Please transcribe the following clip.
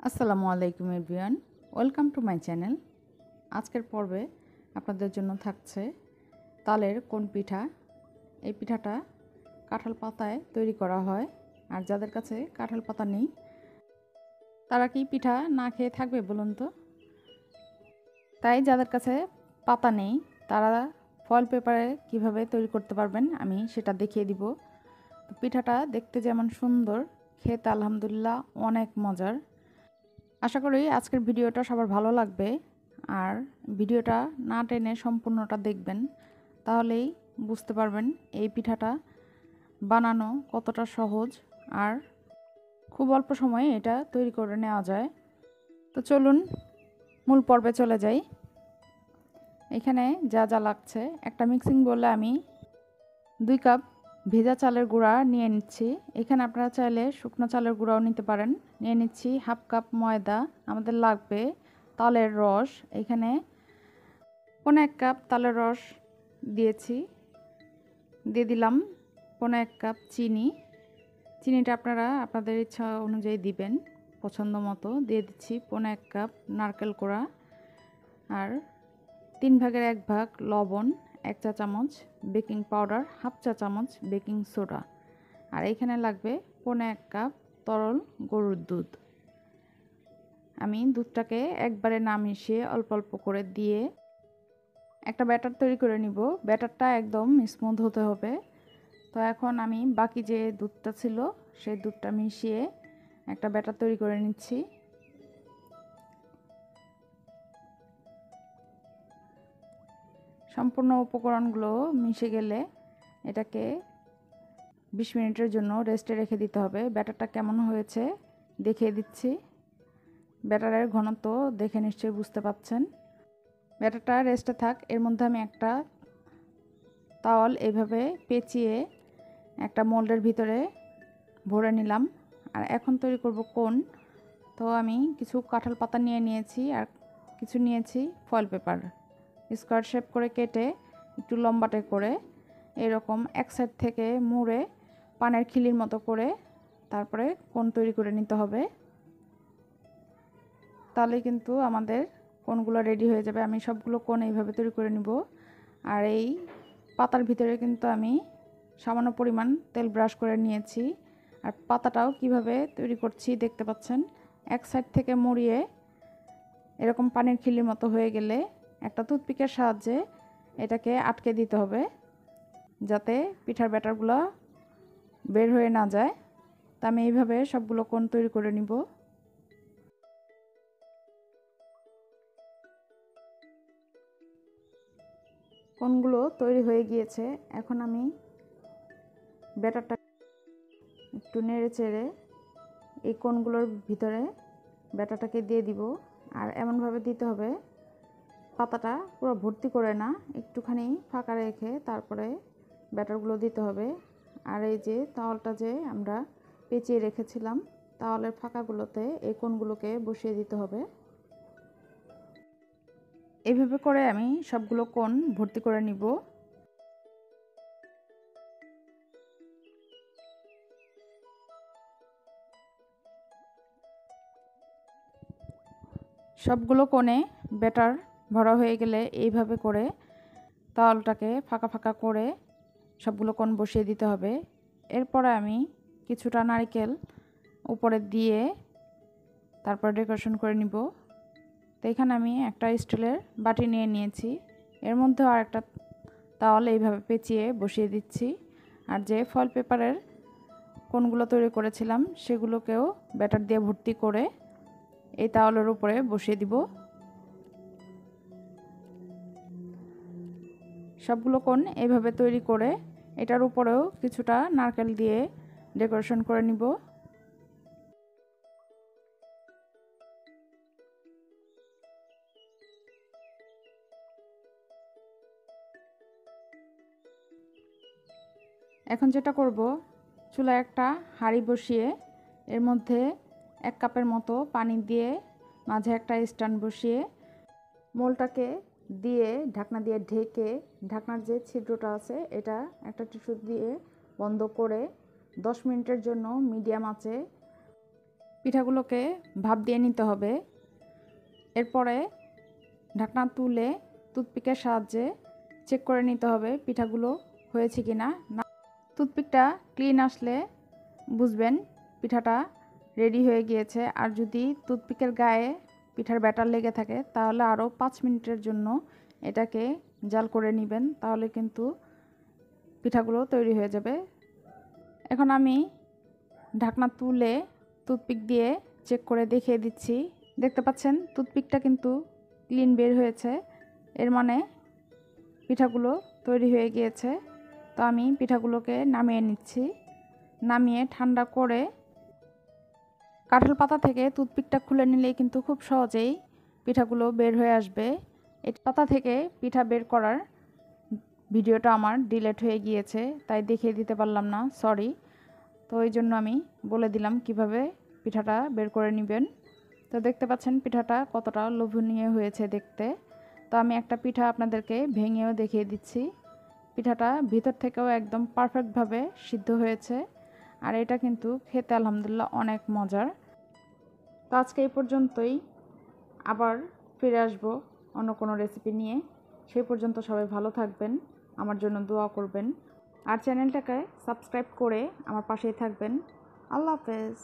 আসসালামু আলাইকুম everyone, welcome to my channel. আজকের পর্বে আপনাদের জন্য থাকছে তালের কোন পিঠা। এই পিঠাটা কাঁঠাল পাতায় তৈরি করা হয়, আর যাদের কাছে কাঁঠাল পাতা নেই তারা কি পিঠা না খেয়ে থাকবে বলুন তো? তাই যাদের কাছে পাতা নেই তারা ফয়েল পেপারে কিভাবে তৈরি করতে পারবেন আমি সেটা দেখিয়ে দিব। তো পিঠাটা দেখতে যেমন সুন্দর, খেতে আলহামদুলিল্লাহ অনেক মজার। আশা করি আজকের ভিডিওটা সবার ভালো লাগবে, আর ভিডিওটা না টেনে সম্পূর্ণটা দেখবেন, তাহলেই বুঝতে পারবেন এই পিঠাটা বানানো কতটা সহজ আর খুব অল্প সময়ে এটা তৈরি করে নেওয়া যায়। তো চলুন মূল পর্বে চলে যাই। এখানে যা যা লাগছে, একটা মিক্সিং বলে আমি 2 কাপ ভেজা চালের গুঁড়া নিয়ে নিচ্ছি। এখানে আপনারা চাইলে শুকনো চালের গুঁড়াও নিতে পারেন। নিয়ে নিচ্ছি হাফ কাপ ময়দা। আমাদের লাগবে তালের রস। এখানে 1.5 কাপ তালের রস দিয়েছি। দিয়ে দিলাম 1.5 কাপ চিনি। চিনিটা আপনারা আপনাদের ইচ্ছা অনুযায়ী দিবেন, পছন্দ মতো। দিয়ে দিচ্ছি 1.5 কাপ নারকেল কোড়া, আর 3 ভাগের 1 ভাগ লবণ, 1 চা চামচ বেকিং পাউডার, হাফ চা চামচ বেকিং সোডা, আর এখানে লাগবে 1.5 কাপ তরল গরুর দুধ। আমি দুধটাকে একবারে না মিশিয়ে অল্প অল্প করে দিয়ে একটা ব্যাটার তৈরি করে নিব। ব্যাটারটা একদম স্মুথ হতে হবে। তো এখন আমি বাকি যে দুধটা ছিল সেই দুধটা মিশিয়ে একটা ব্যাটার তৈরি করে নিচ্ছি। সম্পূর্ণ উপকরণগুলো মিশে গেলে এটাকে 20 মিনিটের জন্য রেস্টে রেখে দিতে হবে। ব্যাটারটা কেমন হয়েছে দেখিয়ে দিচ্ছি। ব্যাটারের ঘনত্ব দেখে নিশ্চয়ই বুঝতে পাচ্ছেন। ব্যাটারটা রেস্টে থাক, এর মধ্যে আমি একটা তাওয়াল এইভাবে পেঁচিয়ে একটা মোল্ডের ভিতরে ভরে নিলাম। আর এখন তৈরি করব কোন। তো আমি কিছু কাঁঠাল পাতা নিয়ে নিয়েছি, আর কিছু নিয়েছি ফয়েল পেপার। স্কোয়ার শেপ করে কেটে একটু লম্বাটে করে এরকম এক সাইড থেকে মুড়ে পানের খিলির মতো করে তারপরে কোন তৈরি করে নিতে হবে। তাহলে কিন্তু আমাদের কোনগুলো রেডি হয়ে যাবে। আমি সবগুলো কোন এইভাবে তৈরি করে নিব। আর এই পাতার ভিতরে কিন্তু আমি সামান্য পরিমাণ তেল ব্রাশ করে নিয়েছি। আর পাতাটাও কিভাবে তৈরি করছি দেখতে পাচ্ছেন। এক সাইড থেকে মুড়িয়ে এরকম পানির খিলির মতো হয়ে গেলে একটা টুথপিকের সাহায্যে এটাকে আটকে দিতে হবে, যাতে পিঠার ব্যাটারগুলো বের হয়ে না যায়। তা আমি এইভাবে সবগুলো কোণ তৈরি করে নিব। কোণগুলো তৈরি হয়ে গিয়েছে। এখন আমি ব্যাটারটা একটু নেড়ে চেড়ে এই কোণগুলোর ভিতরে ব্যাটারটাকে দিয়ে দিব। আর এমনভাবে দিতে হবে পাতাটা পুরো ভর্তি করে না, একটুখানি ফাঁকা রেখে তারপরে ব্যাটারগুলো দিতে হবে। আর এই যে তাওয়ালটা যে আমরা পেঁচিয়ে রেখেছিলাম, তাওয়ালের ফাঁকাগুলোতে এই কোণগুলোকে বসিয়ে দিতে হবে। এইভাবে করে আমি সবগুলো কোণ ভর্তি করে নিব। সবগুলো কোণে ব্যাটার ভরা হয়ে গেলে এইভাবে করে তাওয়ালটাকে ফাঁকা ফাঁকা করে সবগুলো কোণ বসিয়ে দিতে হবে। এরপরে আমি কিছুটা নারকেল উপরে দিয়ে তারপর ডেকোরেশন করে নিব। তো এখানে আমি একটা স্টিলের বাটি নিয়ে নিয়েছি, এর মধ্যে আর একটা তাওয়াল এইভাবে পেঁচিয়ে বসিয়ে দিচ্ছি। আর যে ফয়েল পেপারের কোণগুলো তৈরি করেছিলাম সেগুলোকেও ব্যাটার দিয়ে ভর্তি করে এই তাওয়ালের উপরে বসিয়ে দিব। সবগুলো কোণ এইভাবে তৈরি করে এটার উপরেও কিছুটা নারকেল দিয়ে ডেকোরেশন করে নিব। এখন যেটা করব, চুলায় একটা হাঁড়ি বসিয়ে এর মধ্যে 1 কাপের মতো পানি দিয়ে মাঝে একটা স্ট্যান্ড বসিয়ে মোলটাকে দিয়ে ঢাকনা দিয়ে ঢেকে, ঢাকনার যে ছিদ্রটা আছে এটা একটা টিস্যু দিয়ে বন্ধ করে 10 মিনিটের জন্য মিডিয়াম আঁচে পিঠাগুলোকে ভাপ দিয়ে নিতে হবে। এরপরে ঢাকনা তুলে টুথপিকের সাহায্যে চেক করে নিতে হবে পিঠাগুলো হয়েছে কি না। টুথপিকটা ক্লিন আসলে বুঝবেন পিঠাটা রেডি হয়ে গিয়েছে। আর যদি টুথপিকের গায়ে পিঠার ব্যাটার লেগে থাকে তাহলে আরও 5 মিনিটের জন্য এটাকে জাল করে নেবেন, তাহলে কিন্তু পিঠাগুলো তৈরি হয়ে যাবে। এখন আমি ঢাকনা তুলে টুথপিক দিয়ে চেক করে দেখিয়ে দিচ্ছি। দেখতে পাচ্ছেন টুথপিকটা কিন্তু ক্লিন বের হয়েছে, এর মানে পিঠাগুলো তৈরি হয়ে গিয়েছে। তো আমি পিঠাগুলোকে নামিয়ে নিচ্ছি। নামিয়ে ঠান্ডা করে কাঁঠাল পাতা থেকে টুথপিকটা খুলে নিলেই কিন্তু খুব সহজেই পিঠাগুলো বের হয়ে আসবে। এই পাতা থেকে পিঠা বের করার ভিডিওটা আমার ডিলিট হয়ে গিয়েছে, তাই দেখিয়ে দিতে পারলাম না, সরি। তো এই জন্য আমি বলে দিলাম কিভাবে পিঠাটা বের করে নেবেন। তো দেখতে পাচ্ছেন পিঠাটা কতটা লোভনীয় হয়েছে দেখতে। তো আমি একটা পিঠা আপনাদেরকে ভেঙেও দেখিয়ে দিচ্ছি। পিঠাটা ভিতর থেকেও একদম পারফেক্টভাবে সিদ্ধ হয়েছে, আর এটা কিন্তু খেতে আলহামদুলিল্লাহ অনেক মজার। তো আজকে এই পর্যন্তই, আবার ফিরে আসব অন্য কোনো রেসিপি নিয়ে। সেই পর্যন্ত সবাই ভালো থাকবেন, আমার জন্য দোয়া করবেন, আর চ্যানেলটাকে সাবস্ক্রাইব করে আমার পাশেই থাকবেন। আল্লাহ হাফেজ।